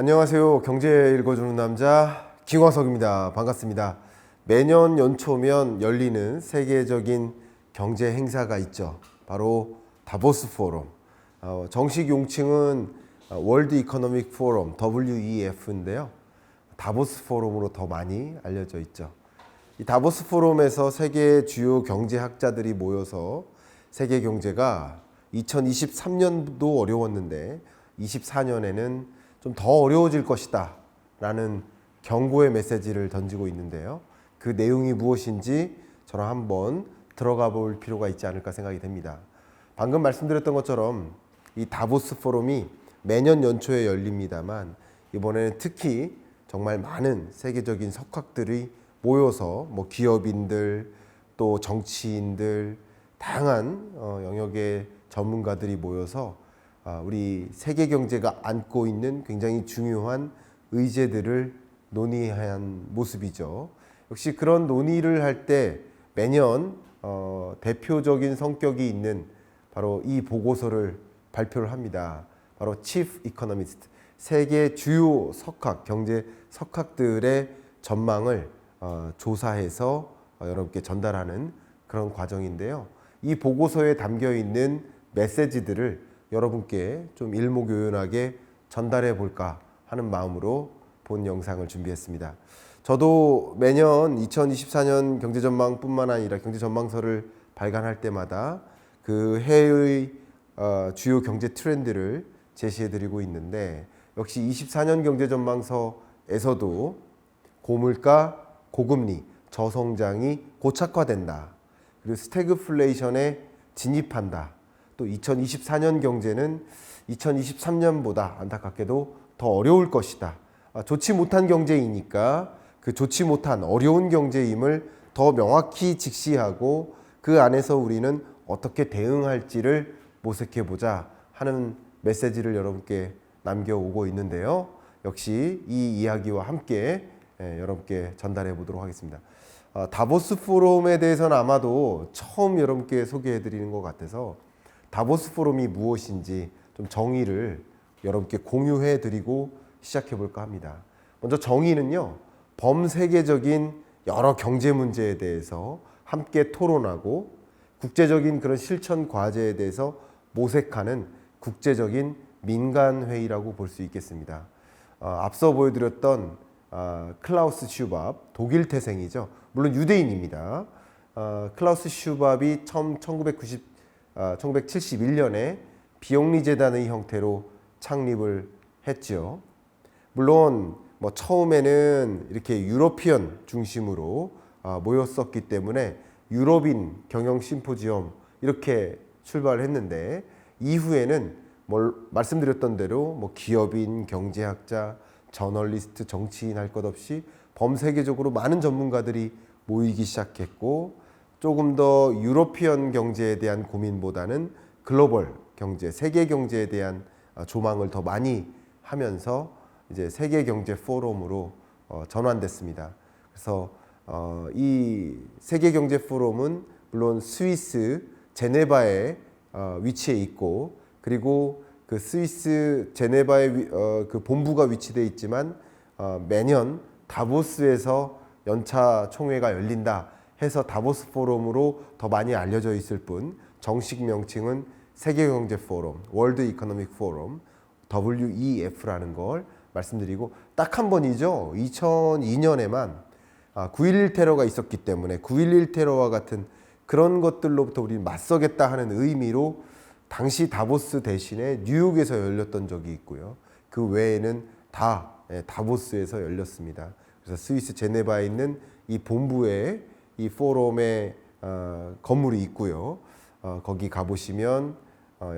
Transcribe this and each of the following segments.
안녕하세요. 경제 읽어주는 남자 김광석입니다. 반갑습니다. 매년 연초면 열리는 세계적인 경제 행사가 있죠. 바로 다보스 포럼. 정식 용칭은 월드 이코노믹 포럼 WEF인데요. 다보스 포럼으로 더 많이 알려져 있죠. 이 다보스 포럼에서 세계 주요 경제학자들이 모여서 세계 경제가 2023년도 어려웠는데 24년에는 좀 더 어려워질 것이다 라는 경고의 메시지를 던지고 있는데요. 그 내용이 무엇인지 저랑 한번 들어가 볼 필요가 있지 않을까 생각이 됩니다. 방금 말씀드렸던 것처럼 이 다보스 포럼이 매년 연초에 열립니다만 이번에는 특히 정말 많은 세계적인 석학들이 모여서 기업인들 또 정치인들 다양한 영역의 전문가들이 모여서 우리 세계 경제가 안고 있는 굉장히 중요한 의제들을 논의한 모습이죠. 역시 그런 논의를 할 때 매년 대표적인 성격이 있는 바로 이 보고서를 발표를 합니다. 바로 Chief Economist, 세계 주요 석학, 경제 석학들의 전망을 조사해서 여러분께 전달하는 그런 과정인데요. 이 보고서에 담겨 있는 메시지들을 여러분께 좀 일목요연하게 전달해 볼까 하는 마음으로 본 영상을 준비했습니다. 저도 매년 2024년 경제전망뿐만 아니라 경제전망서를 발간할 때마다 그 해의 주요 경제 트렌드를 제시해 드리고 있는데 역시 24년 경제전망서에서도 고물가, 고금리, 저성장이 고착화된다. 그리고 스태그플레이션에 진입한다. 또 2024년 경제는 2023년보다 안타깝게도 더 어려울 것이다. 좋지 못한 경제이니까 그 좋지 못한 어려운 경제임을 더 명확히 직시하고 그 안에서 우리는 어떻게 대응할지를 모색해보자 하는 메시지를 여러분께 남겨오고 있는데요. 역시 이 이야기와 함께 여러분께 전달해 보도록 하겠습니다. 다보스 포럼에 대해서는 아마도 처음 여러분께 소개해 드리는 것 같아서 다보스 포럼이 무엇인지 좀 정의를 여러분께 공유해 드리고 시작해 볼까 합니다. 먼저 정의는요, 범세계적인 여러 경제 문제에 대해서 함께 토론하고 국제적인 그런 실천 과제에 대해서 모색하는 국제적인 민간회의라고 볼 수 있겠습니다. 앞서 보여드렸던 클라우스 슈밥, 독일 태생이죠. 물론 유대인입니다. 클라우스 슈밥이 1971년에 비영리 재단의 형태로 창립을 했죠. 물론 처음에는 이렇게 유러피언 중심으로 모였었기 때문에 유럽인 경영 심포지엄 이렇게 출발을 했는데 이후에는 말씀드렸던 대로 기업인, 경제학자, 저널리스트, 정치인 할 것 없이 범세계적으로 많은 전문가들이 모이기 시작했고 조금 더 유러피언 경제에 대한 고민보다는 글로벌 경제, 세계 경제에 대한 조망을 더 많이 하면서 이제 세계 경제 포럼으로 전환됐습니다. 그래서 이 세계 경제 포럼은 물론 스위스 제네바에 위치해 있고 그리고 그 스위스 제네바에 그 본부가 위치돼 있지만 매년 다보스에서 연차 총회가 열린다 해서 다보스 포럼으로 더 많이 알려져 있을 뿐 정식 명칭은 세계경제 포럼, 월드 이코노믹 포럼, WEF라는 걸 말씀드리고 딱 한 번이죠. 2002년에만 9.11 테러가 있었기 때문에 9.11 테러와 같은 그런 것들로부터 우리는 맞서겠다 하는 의미로 당시 다보스 대신에 뉴욕에서 열렸던 적이 있고요. 그 외에는 다 다보스에서 열렸습니다. 그래서 스위스 제네바에 있는 이 본부에 이 포럼의 건물이 있고요. 거기 가보시면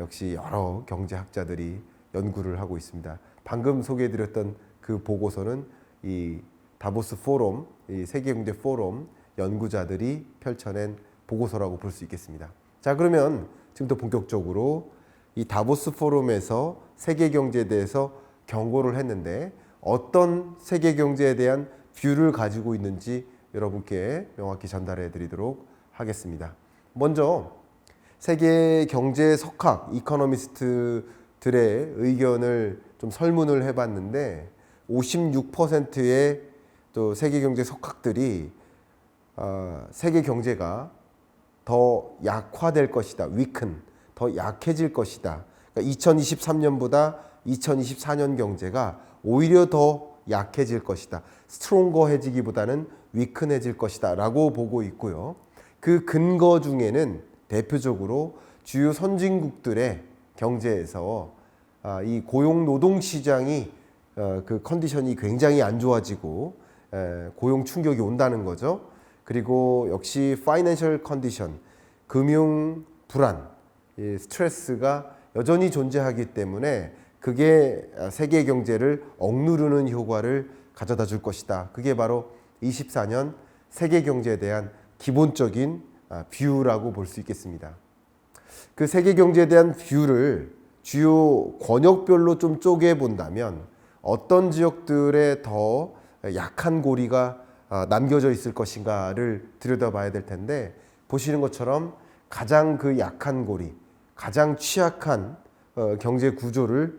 역시 여러 경제학자들이 연구를 하고 있습니다. 방금 소개해드렸던 그 보고서는 이 다보스 포럼, 이 세계경제 포럼 연구자들이 펼쳐낸 보고서라고 볼 수 있겠습니다. 자, 그러면 지금부터 본격적으로 이 다보스 포럼에서 세계경제에 대해서 경고를 했는데 어떤 세계경제에 대한 뷰를 가지고 있는지 여러분께 명확히 전달해 드리도록 하겠습니다. 먼저 세계 경제 석학, 이코노미스트들의 의견을 좀 좀 설문을 해봤는데 56%의 또 세계 경제 석학들이 세계 경제가 더 약화될 것이다. weaken, 더 약해질 것이다. 그러니까 2023년보다 2024년 경제가 오히려 더 약해질 것이다. 스트롱거해지기보다는 위큰해질 것이다 라고 보고 있고요. 그 근거 중에는 대표적으로 주요 선진국들의 경제에서 이 고용 노동 시장이 그 컨디션이 굉장히 안 좋아지고 고용 충격이 온다는 거죠. 그리고 역시 파이낸셜 컨디션, 금융 불안, 스트레스가 여전히 존재하기 때문에 그게 세계 경제를 억누르는 효과를 가져다 줄 것이다. 그게 바로 24년 세계 경제에 대한 기본적인 뷰라고 볼 수 있겠습니다. 그 세계 경제에 대한 뷰를 주요 권역별로 좀 쪼개 본다면 어떤 지역들에 더 약한 고리가 남겨져 있을 것인가를 들여다봐야 될 텐데, 보시는 것처럼 가장 그 약한 고리, 가장 취약한 경제 구조를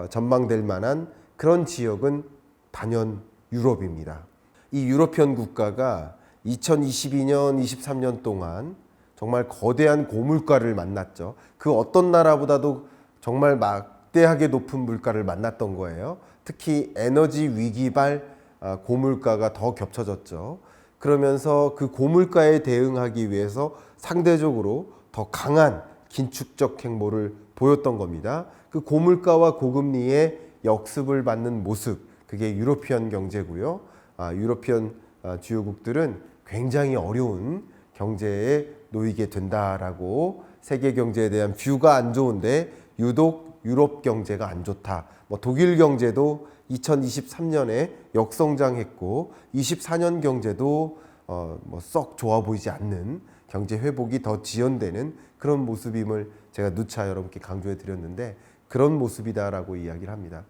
전망될 만한 그런 지역은 단연 유럽입니다. 이 유러피언 국가가 2022년, 23년 동안 정말 거대한 고물가를 만났죠. 그 어떤 나라보다도 정말 막대하게 높은 물가를 만났던 거예요. 특히 에너지 위기발 고물가가 더 겹쳐졌죠. 그러면서 그 고물가에 대응하기 위해서 상대적으로 더 강한 긴축적 행보를 보였던 겁니다. 그 고물가와 고금리의 역습을 받는 모습, 그게 유러피언 경제고요. 유러피언 주요국들은 굉장히 어려운 경제에 놓이게 된다라고, 세계 경제에 대한 뷰가 안 좋은데 유독 유럽 경제가 안 좋다. 독일 경제도 2023년에 역성장했고 24년 경제도 썩 좋아 보이지 않는, 경제 회복이 더 지연되는 그런 모습임을 제가 누차 여러분께 강조해 드렸는데, 그런 모습이다라고 이야기를 합니다.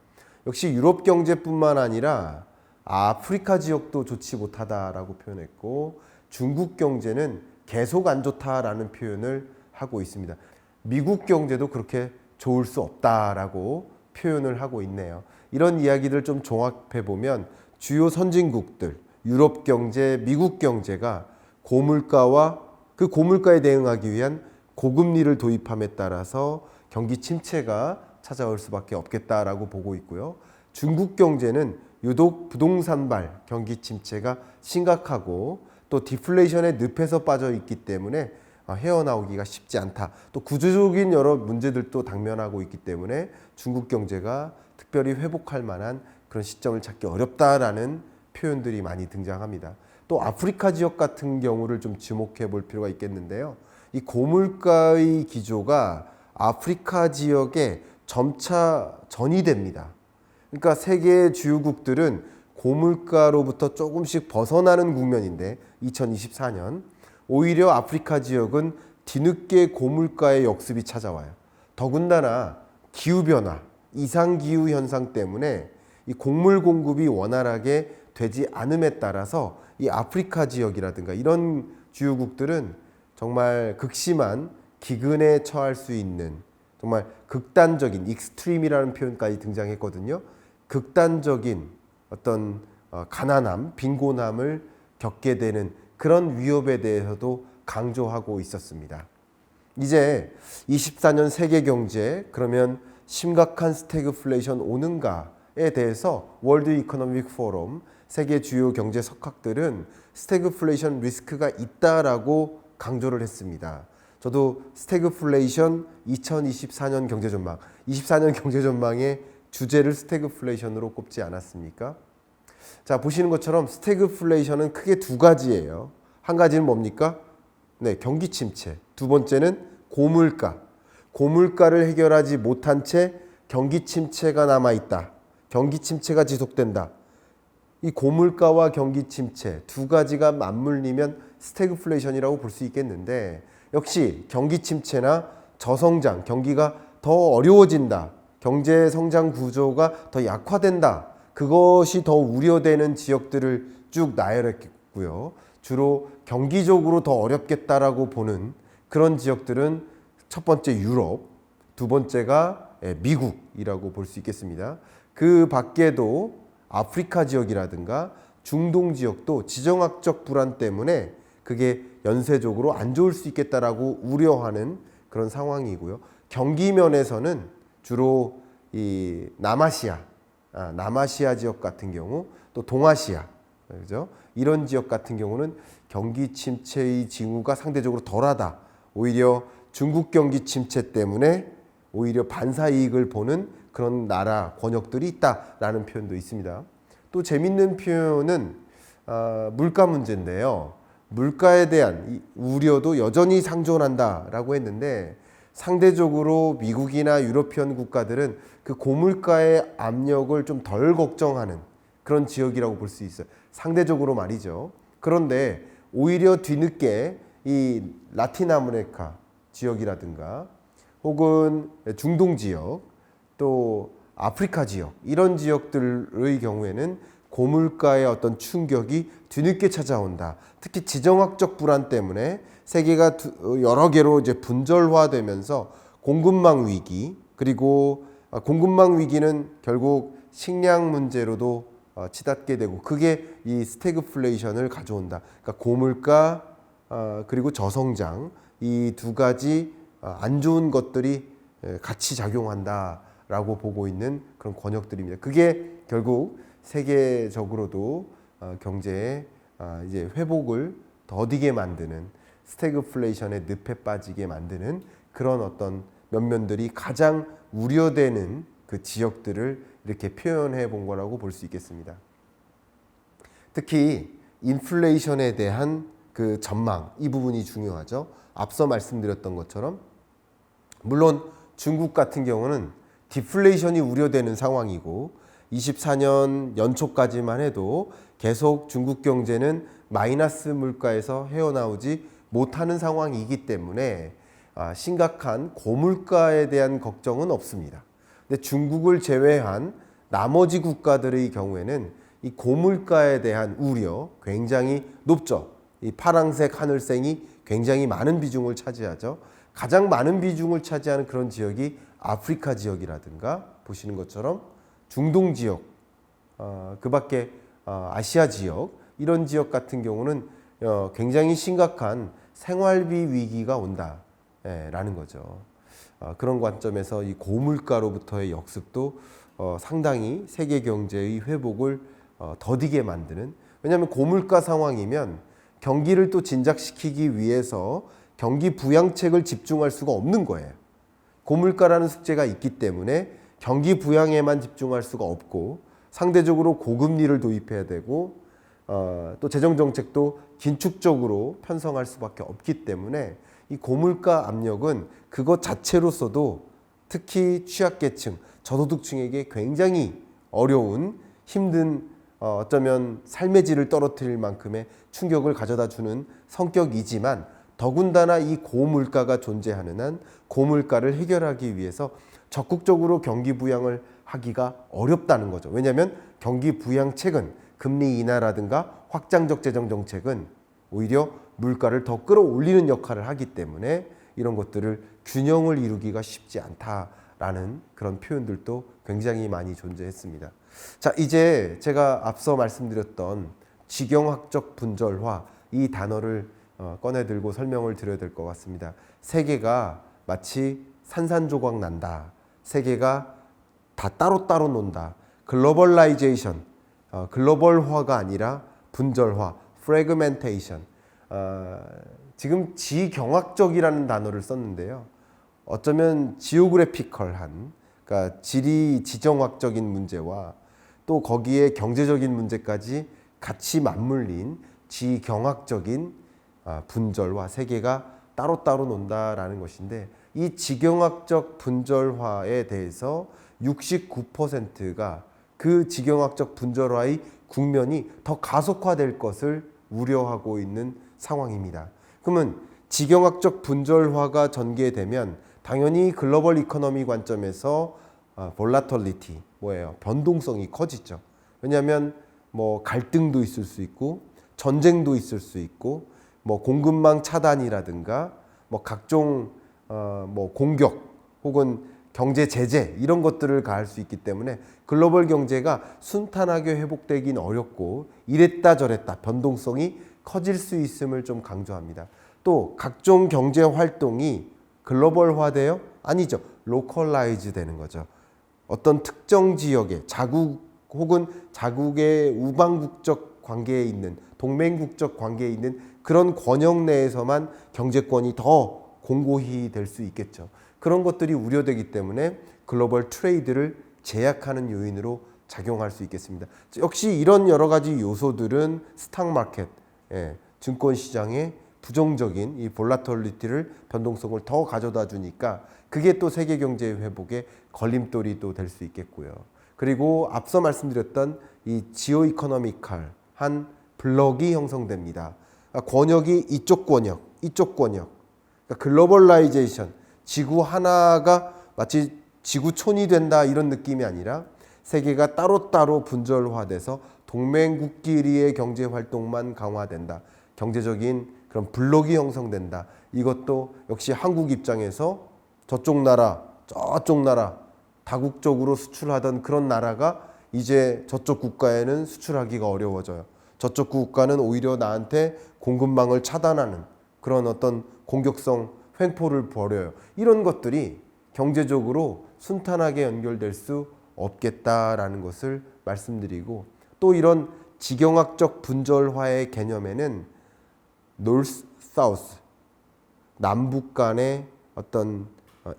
역시 유럽 경제뿐만 아니라 아프리카 지역도 좋지 못하다라고 표현했고, 중국 경제는 계속 안 좋다라는 표현을 하고 있습니다. 미국 경제도 그렇게 좋을 수 없다라고 표현을 하고 있네요. 이런 이야기들 좀 종합해 보면 주요 선진국들, 유럽 경제, 미국 경제가 고물가와 그 고물가에 대응하기 위한 고금리를 도입함에 따라서 경기 침체가 찾아올 수밖에 없겠다라고 보고 있고요. 중국 경제는 유독 부동산발 경기 침체가 심각하고 또 디플레이션의 늪에서 빠져 있기 때문에 헤어나오기가 쉽지 않다. 또 구조적인 여러 문제들도 당면하고 있기 때문에 중국 경제가 특별히 회복할 만한 그런 시점을 찾기 어렵다라는 표현들이 많이 등장합니다. 또 아프리카 지역 같은 경우를 좀 주목해 볼 필요가 있겠는데요. 이 고물가의 기조가 아프리카 지역에 점차 전이됩니다. 그러니까 세계 주요국들은 고물가로부터 조금씩 벗어나는 국면인데 2024년 오히려 아프리카 지역은 뒤늦게 고물가의 역습이 찾아와요. 더군다나 기후변화, 이상기후 현상 때문에 이 곡물 공급이 원활하게 되지 않음에 따라서 이 아프리카 지역이라든가 이런 주요국들은 정말 극심한 기근에 처할 수 있는, 정말 극단적인 익스트림이라는 표현까지 등장했거든요. 극단적인 어떤 가난함, 빈곤함을 겪게 되는 그런 위협에 대해서도 강조하고 있었습니다. 이제 24년 세계 경제, 그러면 심각한 스태그플레이션 오는가에 대해서 월드 이코노믹 포럼 세계 주요 경제 석학들은 스태그플레이션 리스크가 있다라고 강조를 했습니다. 저도 스태그플레이션 2024년 경제 전망, 24년 경제 전망의 주제를 스태그플레이션으로 꼽지 않았습니까? 자, 보시는 것처럼 스태그플레이션은 크게 두 가지예요. 한 가지는 뭡니까? 네, 경기 침체. 두 번째는 고물가. 고물가를 해결하지 못한 채 경기 침체가 남아 있다. 경기 침체가 지속된다. 이 고물가와 경기 침체 두 가지가 맞물리면 스태그플레이션이라고 볼 수 있겠는데, 역시 경기 침체나 저성장, 경기가 더 어려워진다. 경제 성장 구조가 더 약화된다. 그것이 더 우려되는 지역들을 쭉 나열했고요. 주로 경기적으로 더 어렵겠다라고 보는 그런 지역들은 첫 번째 유럽, 두 번째가 미국이라고 볼 수 있겠습니다. 그 밖에도 아프리카 지역이라든가 중동 지역도 지정학적 불안 때문에 그게 연쇄적으로 안 좋을 수 있겠다라고 우려하는 그런 상황이고요. 경기 면에서는 주로 이 남아시아 지역 같은 경우, 또 동아시아, 그죠? 이런 지역 같은 경우는 경기 침체의 징후가 상대적으로 덜하다. 오히려 중국 경기 침체 때문에 오히려 반사 이익을 보는 그런 나라 권역들이 있다라는 표현도 있습니다. 또 재밌는 표현은 물가 문제인데요. 물가에 대한 우려도 여전히 상존한다라고 했는데, 상대적으로 미국이나 유러피언 국가들은 그 고물가의 압력을 좀 덜 걱정하는 그런 지역이라고 볼 수 있어요. 상대적으로 말이죠. 그런데 오히려 뒤늦게 이 라틴 아메리카 지역이라든가 혹은 중동 지역, 또 아프리카 지역, 이런 지역들의 경우에는 고물가의 어떤 충격이 뒤늦게 찾아온다. 특히 지정학적 불안 때문에 세계가 여러 개로 이제 분절화되면서 공급망 위기, 그리고 공급망 위기는 결국 식량 문제로도 치닫게 되고, 그게 이 스태그플레이션을 가져온다. 그러니까 고물가 그리고 저성장, 이 두 가지 안 좋은 것들이 같이 작용한다라고 보고 있는 그런 권역들입니다. 그게 결국 세계적으로도 경제의 이제 회복을 더디게 만드는, 스태그플레이션의 늪에 빠지게 만드는 그런 어떤 면면들이 가장 우려되는 그 지역들을 이렇게 표현해 본 거라고 볼 수 있겠습니다. 특히 인플레이션에 대한 그 전망, 이 부분이 중요하죠. 앞서 말씀드렸던 것처럼 물론 중국 같은 경우는 디플레이션이 우려되는 상황이고, 24년 연초까지만 해도 계속 중국 경제는 마이너스 물가에서 헤어나오지 못하는 상황이기 때문에 심각한 고물가에 대한 걱정은 없습니다. 근데 중국을 제외한 나머지 국가들의 경우에는 이 고물가에 대한 우려 굉장히 높죠. 이 파랑색 하늘색이 굉장히 많은 비중을 차지하죠. 가장 많은 비중을 차지하는 그런 지역이 아프리카 지역이라든가 보시는 것처럼 중동 지역, 그 밖에 아시아 지역, 이런 지역 같은 경우는 굉장히 심각한 생활비 위기가 온다라는 거죠. 그런 관점에서 이 고물가로부터의 역습도 상당히 세계 경제의 회복을 더디게 만드는, 왜냐하면 고물가 상황이면 경기를 또 진작시키기 위해서 경기 부양책을 집중할 수가 없는 거예요. 고물가라는 숙제가 있기 때문에 경기 부양에만 집중할 수가 없고, 상대적으로 고금리를 도입해야 되고, 또 재정정책도 긴축적으로 편성할 수밖에 없기 때문에 이 고물가 압력은 그것 자체로서도 특히 취약계층, 저소득층에게 굉장히 어려운, 힘든, 어쩌면 삶의 질을 떨어뜨릴 만큼의 충격을 가져다 주는 성격이지만, 더군다나 이 고물가가 존재하는 한 고물가를 해결하기 위해서 적극적으로 경기 부양을 하기가 어렵다는 거죠. 왜냐하면 경기 부양책은, 금리 인하라든가 확장적 재정 정책은 오히려 물가를 더 끌어올리는 역할을 하기 때문에 이런 것들을 균형을 이루기가 쉽지 않다라는 그런 표현들도 굉장히 많이 존재했습니다. 자, 이제 제가 앞서 말씀드렸던 지경학적 분절화, 이 단어를 꺼내 들고 설명을 드려야 될 것 같습니다. 세계가 마치 산산조각 난다. 세계가 다 따로따로 논다. 글로벌라이제이션, 글로벌화가 아니라 분절화, 프래그멘테이션. 지금 지경학적이라는 단어를 썼는데요. 어쩌면 지오그래피컬한, 그러니까 지정학적인 문제와 또 거기에 경제적인 문제까지 같이 맞물린 지경학적인 분절화, 세계가 따로따로 논다라는 것인데, 이 지경학적 분절화에 대해서 69%가 그 지경학적 분절화의 국면이 더 가속화될 것을 우려하고 있는 상황입니다. 그러면 지경학적 분절화가 전개되면 당연히 글로벌 이코노미 관점에서 볼라톨리티, 뭐예요? 변동성이 커지죠. 왜냐하면 뭐 갈등도 있을 수 있고, 전쟁도 있을 수 있고, 뭐 공급망 차단이라든가, 뭐 각종 뭐 공격 혹은 경제 제재 이런 것들을 가할 수 있기 때문에 글로벌 경제가 순탄하게 회복되긴 어렵고 이랬다 저랬다 변동성이 커질 수 있음을 좀 강조합니다. 또 각종 경제 활동이 글로벌화돼요? 아니죠. 로컬라이즈 되는 거죠. 어떤 특정 지역의 자국 혹은 자국의 우방국적 관계에 있는 동맹국적 관계에 있는 그런 권역 내에서만 경제권이 더 공고히 될 수 있겠죠. 그런 것들이 우려되기 때문에 글로벌 트레이드를 제약하는 요인으로 작용할 수 있겠습니다. 역시 이런 여러 가지 요소들은 스탁마켓, 증권 시장에 부정적인 이 볼라톨리티를 변동성을 더 가져다 주니까 그게 또 세계 경제 회복의 걸림돌이 또 될 수 있겠고요. 그리고 앞서 말씀드렸던 이 지오 이코노미컬한 블록이 형성됩니다. 권역이 이쪽 권역, 이쪽 권역. 그러니까 글로벌라이제이션, 지구 하나가 마치 지구촌이 된다 이런 느낌이 아니라 세계가 따로따로 분절화돼서 동맹국끼리의 경제 활동만 강화된다. 경제적인 그런 블록이 형성된다. 이것도 역시 한국 입장에서 저쪽 나라, 저쪽 나라 다국적으로 수출하던 그런 나라가 이제 저쪽 국가에는 수출하기가 어려워져요. 저쪽 국가는 오히려 나한테 공급망을 차단하는 그런 어떤 공격성 횡포를 벌여요. 이런 것들이 경제적으로 순탄하게 연결될 수 없겠다라는 것을 말씀드리고 또 이런 지경학적 분절화의 개념에는 노스, 사우스, 남북 간의 어떤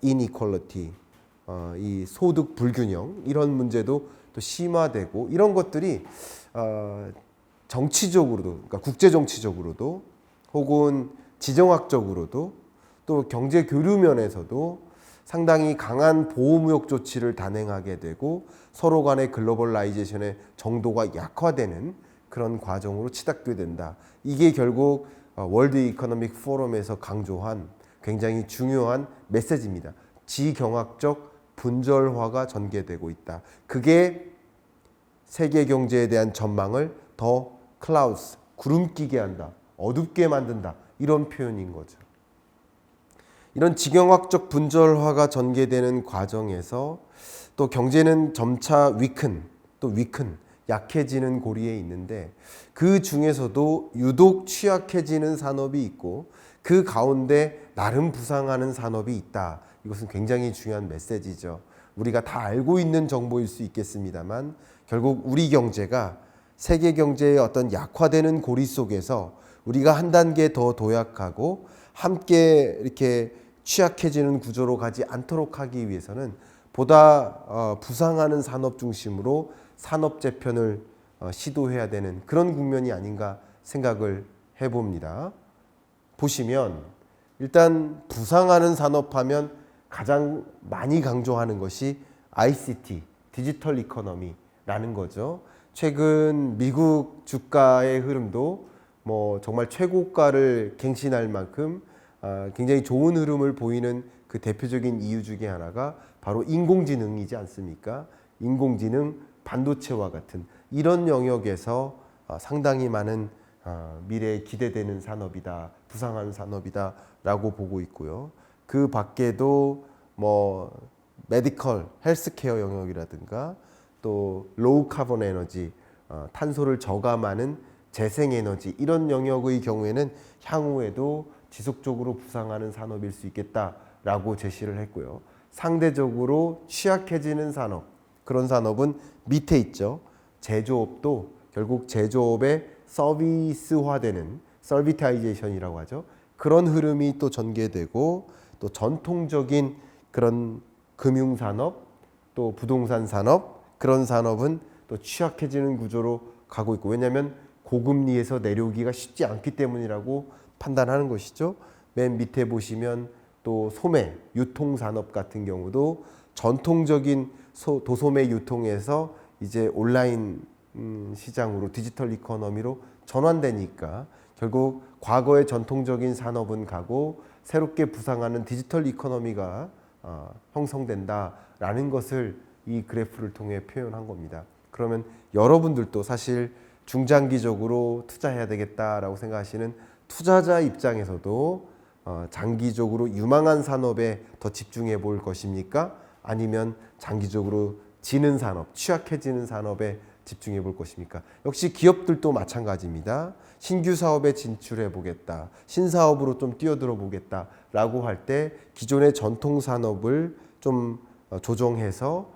inequality, 이 소득 불균형 이런 문제도 또 심화되고 이런 것들이 정치적으로도 그러니까 국제 정치적으로도 혹은 지정학적으로도 또 경제 교류 면에서도 상당히 강한 보호무역 조치를 단행하게 되고 서로 간의 글로벌라이제이션의 정도가 약화되는 그런 과정으로 치닫게 된다. 이게 결국 월드 이코노믹 포럼에서 강조한 굉장히 중요한 메시지입니다. 지경학적 분절화가 전개되고 있다. 그게 세계 경제에 대한 전망을 더 클라우스, 구름 끼게 한다. 어둡게 만든다. 이런 표현인 거죠. 이런 지경학적 분절화가 전개되는 과정에서 또 경제는 점차 위큰, 약해지는 고리에 있는데 그 중에서도 유독 취약해지는 산업이 있고 그 가운데 나름 부상하는 산업이 있다. 이것은 굉장히 중요한 메시지죠. 우리가 다 알고 있는 정보일 수 있겠습니다만 결국 우리 경제가 세계 경제의 어떤 약화되는 고리 속에서 우리가 한 단계 더 도약하고 함께 이렇게 취약해지는 구조로 가지 않도록 하기 위해서는 보다 부상하는 산업 중심으로 산업 재편을 시도해야 되는 그런 국면이 아닌가 생각을 해봅니다. 보시면 일단 부상하는 산업하면 가장 많이 강조하는 것이 ICT, 디지털 이코노미라는 거죠. 최근 미국 주가의 흐름도 뭐 정말 최고가를 갱신할 만큼 굉장히 좋은 흐름을 보이는 그 대표적인 이유 중에 하나가 바로 인공지능이지 않습니까? 인공지능, 반도체와 같은 이런 영역에서 상당히 많은 미래에 기대되는 산업이다, 부상하는 산업이다라고 보고 있고요. 그 밖에도 뭐 메디컬, 헬스케어 영역이라든가 또 로우 카본 에너지, 탄소를 저감하는 재생에너지 이런 영역의 경우에는 향후에도 지속적으로 부상하는 산업일 수 있겠다라고 제시를 했고요. 상대적으로 취약해지는 산업, 그런 산업은 밑에 있죠. 제조업도 결국 제조업의 서비스화되는 서비타이제이션이라고 하죠. 그런 흐름이 또 전개되고 또 전통적인 그런 금융산업, 또 부동산 산업, 그런 산업은 또 취약해지는 구조로 가고 있고 왜냐하면 고금리에서 내려오기가 쉽지 않기 때문이라고 판단하는 것이죠. 맨 밑에 보시면 또 소매, 유통산업 같은 경우도 전통적인 도소매 유통에서 이제 온라인 시장으로 디지털 이코노미로 전환되니까 결국 과거의 전통적인 산업은 가고 새롭게 부상하는 디지털 이코노미가 형성된다라는 것을 이 그래프를 통해 표현한 겁니다. 그러면 여러분들도 사실 중장기적으로 투자해야 되겠다라고 생각하시는 투자자 입장에서도 장기적으로 유망한 산업에 더 집중해 볼 것입니까? 아니면 장기적으로 지는 산업, 취약해지는 산업에 집중해 볼 것입니까? 역시 기업들도 마찬가지입니다. 신규 사업에 진출해 보겠다, 신사업으로 좀 뛰어들어 보겠다 라고 할 때 기존의 전통 산업을 좀 조정해서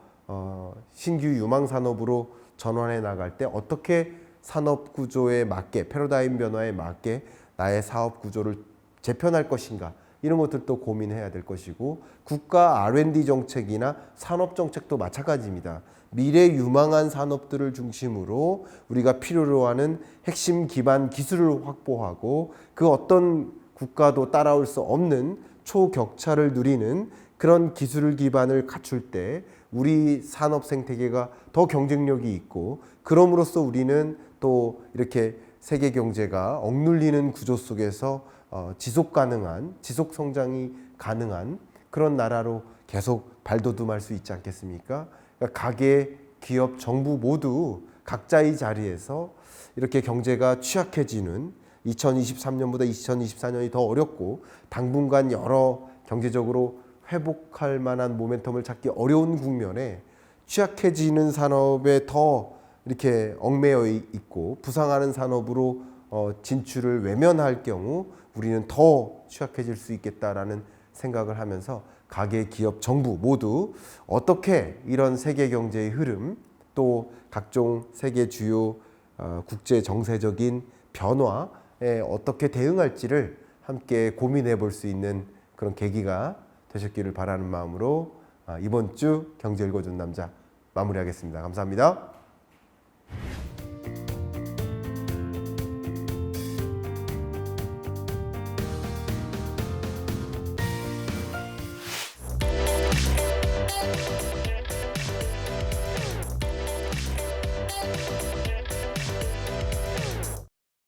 신규 유망 산업으로 전환해 나갈 때 어떻게 산업 구조에 맞게, 패러다임 변화에 맞게 나의 사업 구조를 재편할 것인가, 이런 것들도 고민해야 될 것이고, 국가 R&D 정책이나 산업 정책도 마찬가지입니다. 미래 유망한 산업들을 중심으로 우리가 필요로 하는 핵심 기반 기술을 확보하고, 그 어떤 국가도 따라올 수 없는 초격차를 누리는 그런 기술 기반을 갖출 때 우리 산업 생태계가 더 경쟁력이 있고, 그럼으로써 우리는 또 이렇게 세계 경제가 억눌리는 구조 속에서 지속 가능한, 지속 성장이 가능한 그런 나라로 계속 발돋움할 수 있지 않겠습니까? 그러니까 가계, 기업, 정부 모두 각자의 자리에서 이렇게 경제가 취약해지는 2023년보다 2024년이 더 어렵고 당분간 여러 경제적으로 회복할 만한 모멘텀을 찾기 어려운 국면에 취약해지는 산업에 더 이렇게 얽매여 있고 부상하는 산업으로 진출을 외면할 경우 우리는 더 취약해질 수 있겠다라는 생각을 하면서 가계, 기업, 정부 모두 어떻게 이런 세계 경제의 흐름, 또 각종 세계 주요 국제 정세적인 변화에 어떻게 대응할지를 함께 고민해 볼 수 있는 그런 계기가 되셨기를 바라는 마음으로 이번 주 경제 읽어준 남자 마무리하겠습니다. 감사합니다.